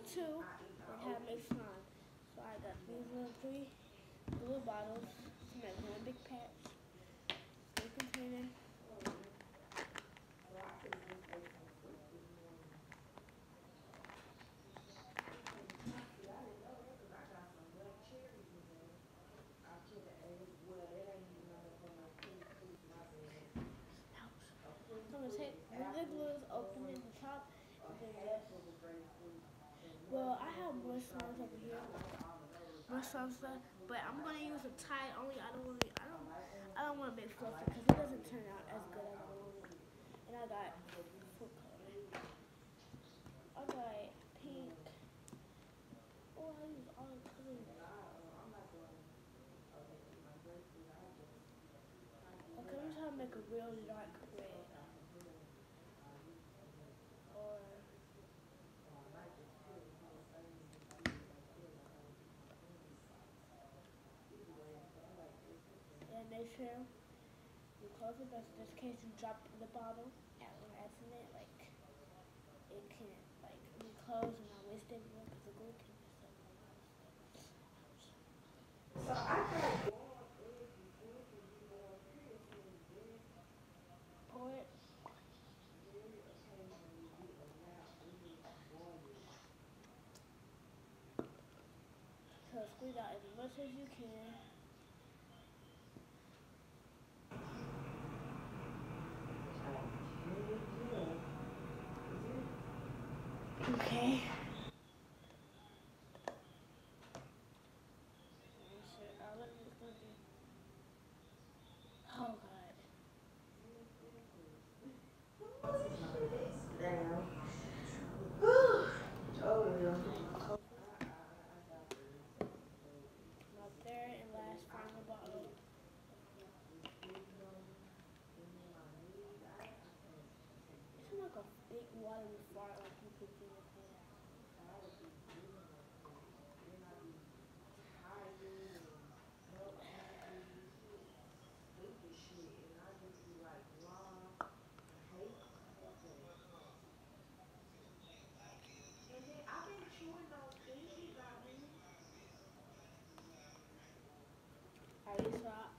two and have mixed slime. So I got these little three little bottles to make one big patch, big container. I'm gonna take the lid glue is open in the top, and then well, I have more slimes over here, more slime stuff, but I'm gonna use a tie only. I don't want to make fluffy because it doesn't turn out as good as I want it. And I got food coloring. I got pink. Oh, I use all the colors. Okay, I'm trying to make a real dark red. Or and make sure you close it just in case you drop the bottle at an accident. Like it can't like be closed and not waste everywhere because the glue can mess up a lot of stuff. Pour it. So squeeze out as much as you can. Okay. Oh god. My third and last final bottle. It's like a big watery fart like you could do with it. I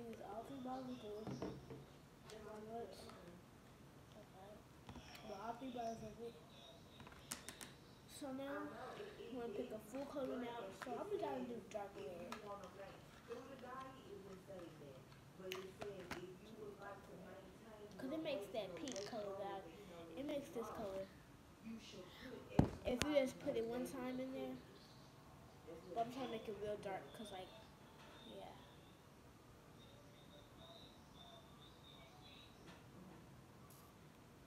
use all three bottles of glue. Okay. Well, all three bottles of it. So now I'm gonna pick a full color now. So I'm gonna do dark red. Cause it makes that pink color that it makes this color. If you just put it one time in there, but I'm trying to make it real dark, cause like, yeah.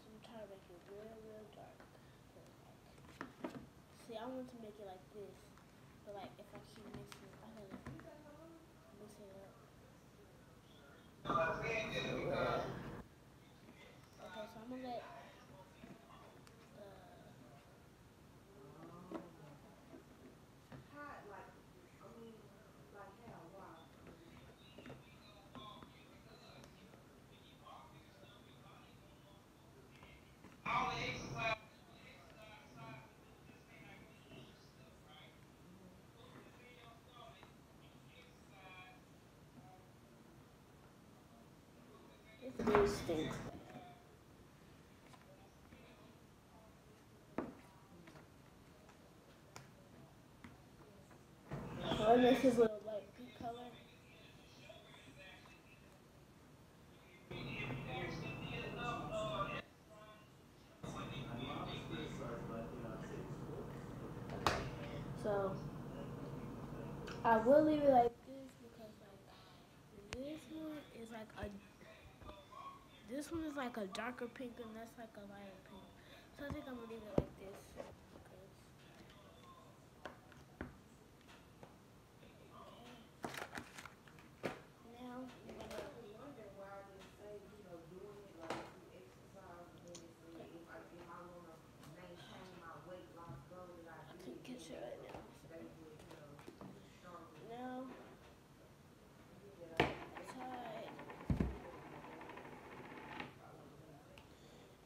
So I'm trying to make it real dark. Like, see, I want to make it like this, but like if I keep mixing it, I gotta mix it up. Okay, so I'm gonna let it really stinks. So it makes his little light pink color. So I will leave it like this because like this one is like a darker pink and that's like a lighter pink. So I think I'm gonna leave it like this. Now I'm gonna I can't catch it right now. Now tie.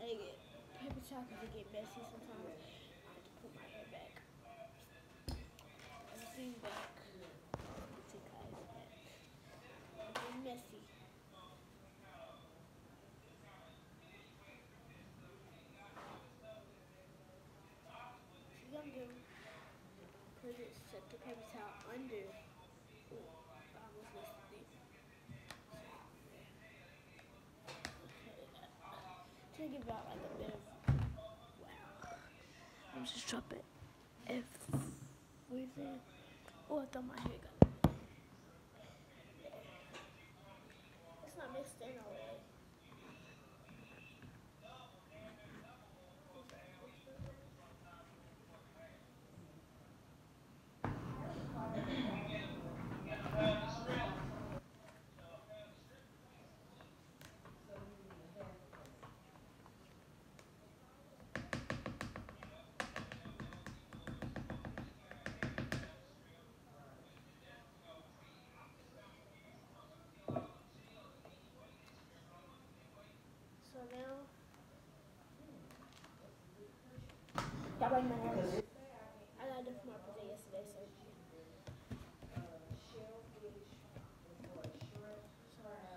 I get paper towel because it get messy sometimes. I have to put my hair back. back. Put you guys back. It's messy. So I'm gonna put it, set the paper towel under. Ooh, I almost missed it. To give out like a bit of wow. I'm just dropping F. What is it? Oh, I thought my hair got. It's not mixed in already. So now, y'all like my nails? I got a different birthday yesterday, so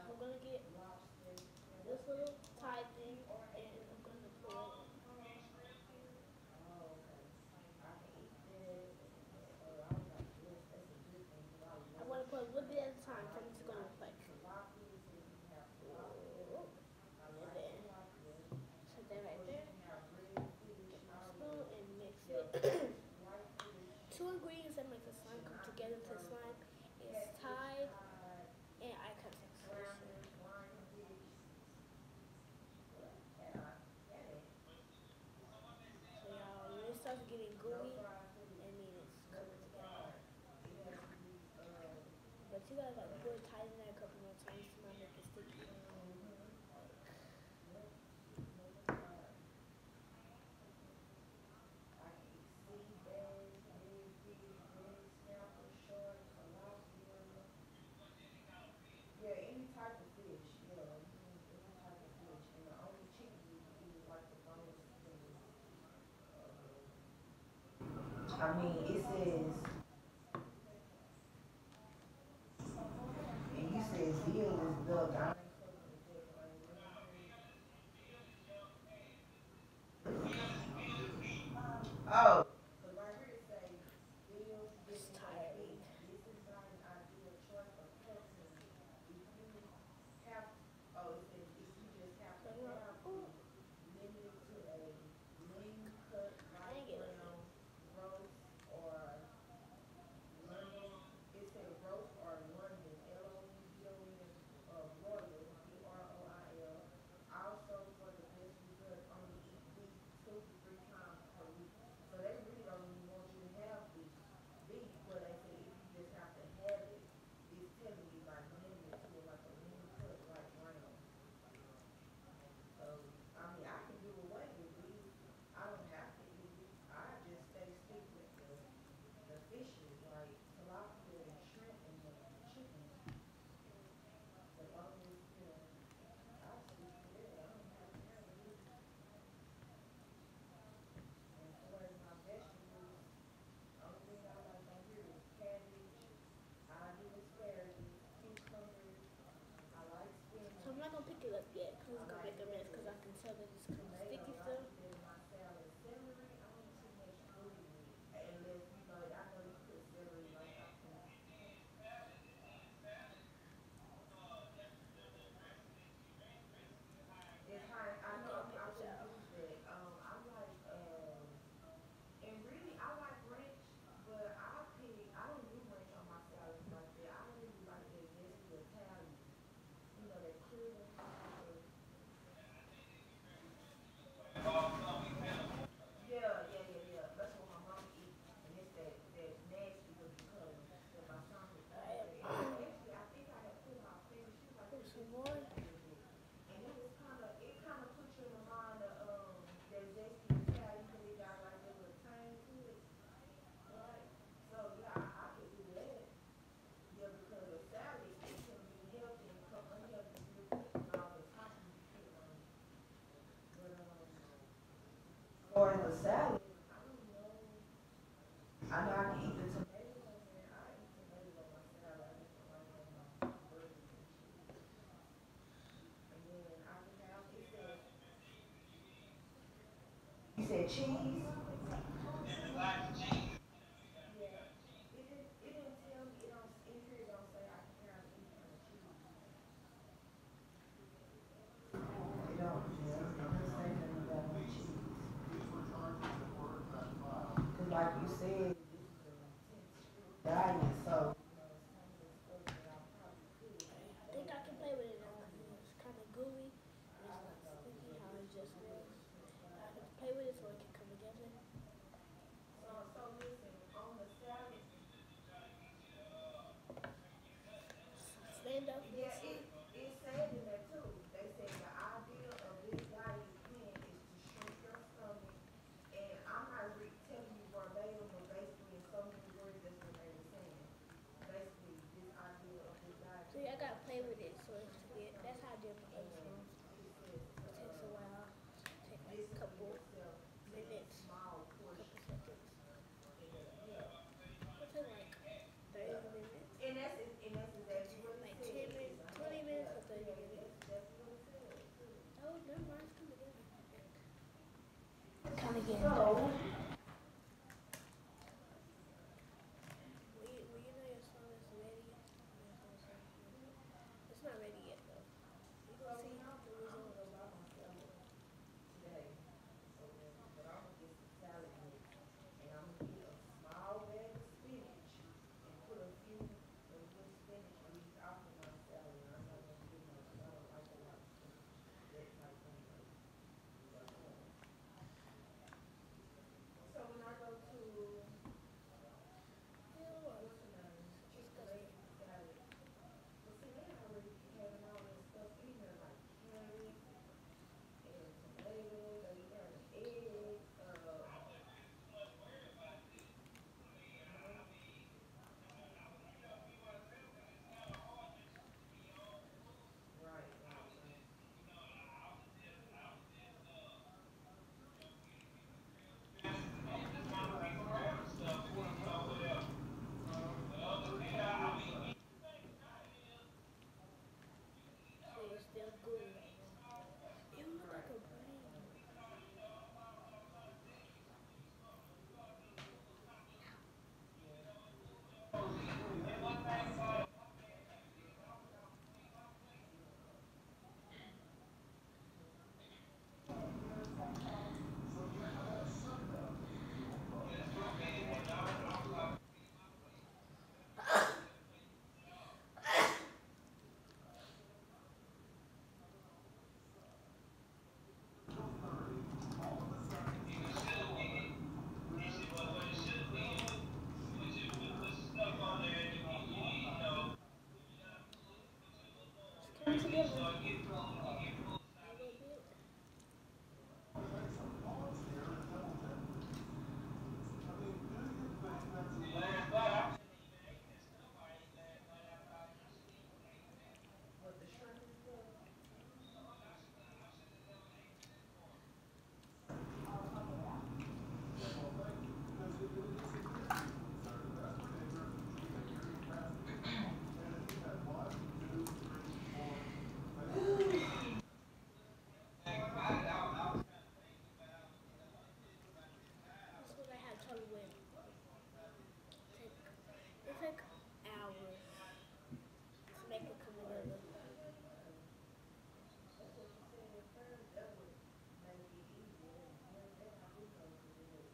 I'm gonna get this little tie thing, and I'm gonna pull it. I want to put a little bit at a time, so I'm just gonna like, and then set that right there. Get my spoon and mix it. Two ingredients that make the slime come together to slime is Tide and eye contact solution. So y'all, when it starts getting gooey, that means it's coming together. But you gotta like really tighten that a couple more times to not make it sticky. I mean, it says, and you said zeal is the. Oh. Because right here it says zeal, this It's is tired. this is not an ideal choice of person. If you have, oh, it says if you just have So to you know, have ooh, it, limited to a lean cut, I light ain't get it. brown, roast, or London, it said roast or London, London, broil, broil. Also for the best result, only eat beef 2 to 3 times per week. So they really don't even want you to have beef, but they say if you just have to have it, it's telling you like limited to like a lean cut, like brown. So I mean, I can do away with beef. I don't have to eat it. I just stick with the fishes like tilapia and shrimp and the chicken. The boneless, I stick to that. I don't have to have beef. And as far as my vegetables, only thing I like on here is cabbage. I do asparagus, cucumbers. I like So I'm spinach. not gonna pick it up yet because I it's gonna like make a mess because I lettuce. can tell that it's kind of Tomato, sticky I still. eat that in my salad. Celery, I don't too much food with. Unless, I know you put celery like I can. It's hard. I I'm know getting I paper would towel. use that. I like and really I like ranch, but I don't do ranch on my salads like that. I really like that zesty Italian. That clear ranch. cheese. Yeah. It didn't tell me. It don't in here. It don't say I can have any kind of cheese. It don't. Yeah, it doesn't say nothing about no cheese. Cause like you said, this is an intense diet, so some of the stuff that I probably could eat, I think I can play with it now because it's kind of gooey and it's not sticky how it just was. I can play with it so it can come together. so listen, on the salad, Stand up for yeah, this one. it said in there too. They said the idea of this diet plan is to shrink your stomach, and I'm not telling you verbatim, but basically in so many words, that's what they were saying. Basically, this idea of this diet See, plan I is gotta to play with shrink it so it's get. That's how I did my other and songs. it says It takes a while. Take like a discipline couple yourself to eat minutes, small couple portions, seconds. and it'll help. It'll take like 30 Yeah. minutes. And that's exactly what it Like said. 10 It's minutes, a 20 help. minutes Yeah, or 30 yeah, minutes. that's what it said too. Oh, never mind, it's coming together. Kind of getting So, done. Will you know your song is ready? It's not ready yet though. You so gonna see when the I'm result. gonna go buy my salad today. So then, but I'm gonna get some salad mix, and I'm gonna get a small bag of spinach and put a few of the spinach leaves out of my salad. And I'm not gonna get much. 'Cause I don't like a lot of spinach. That type anyway. But, so when I go to Ew, what's the name? Chick-fil-A disgusting. salad. But see, they already be having all that stuff in there, like carrots and tomatoes. They be having eggs. No, right, right, right. See, it's still gooey right now. It look like Right, a right, brain. right. Yeah. It's coming together. A little bit. What the shrimp and stuff? This is what I had trouble with. It took hours to make it come together. That's what you said at first. That would make it easier. That how we go through it.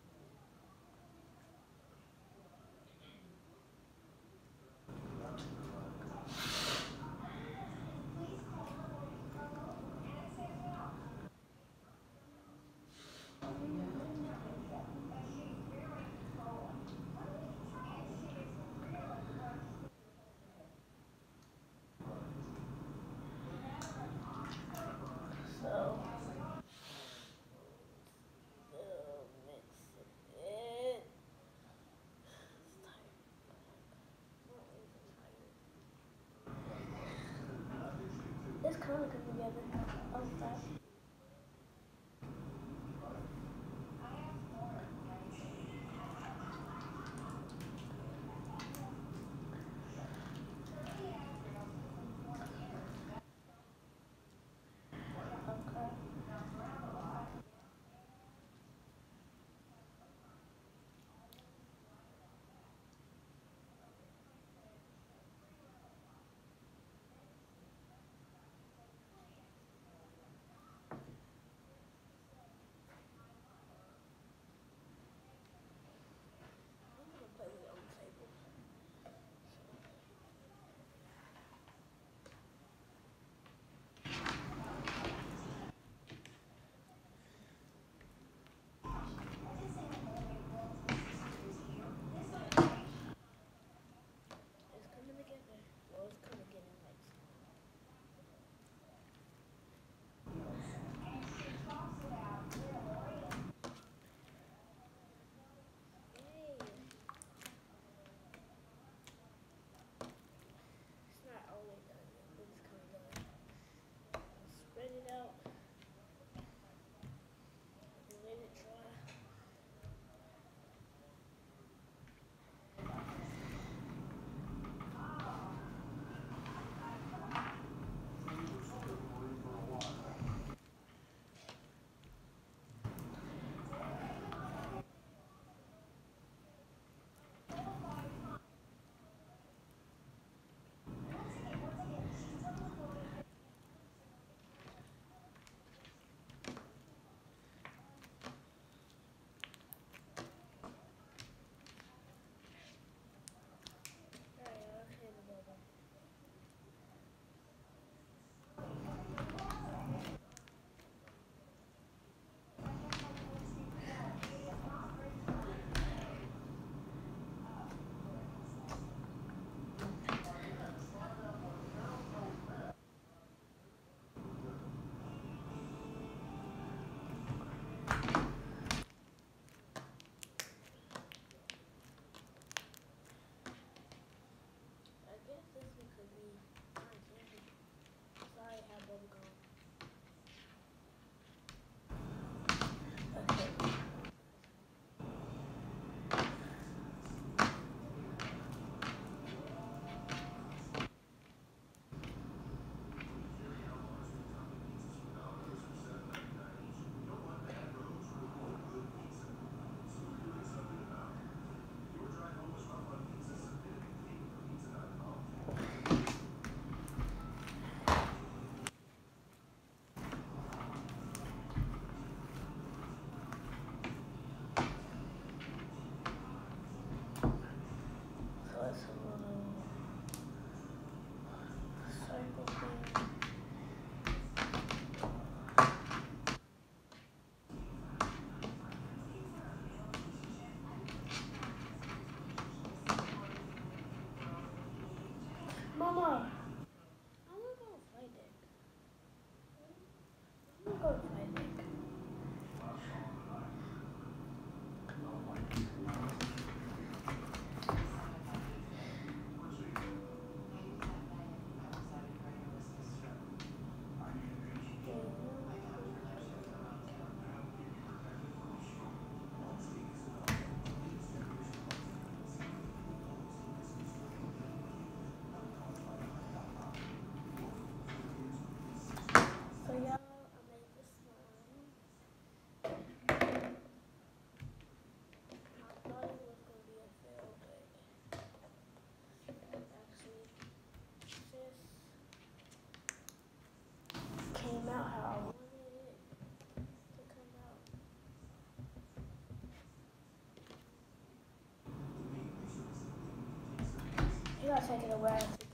So, mix it. It's tired. Not even tired. It's kind of coming together. I'll stop. Okay. You gotta take it away.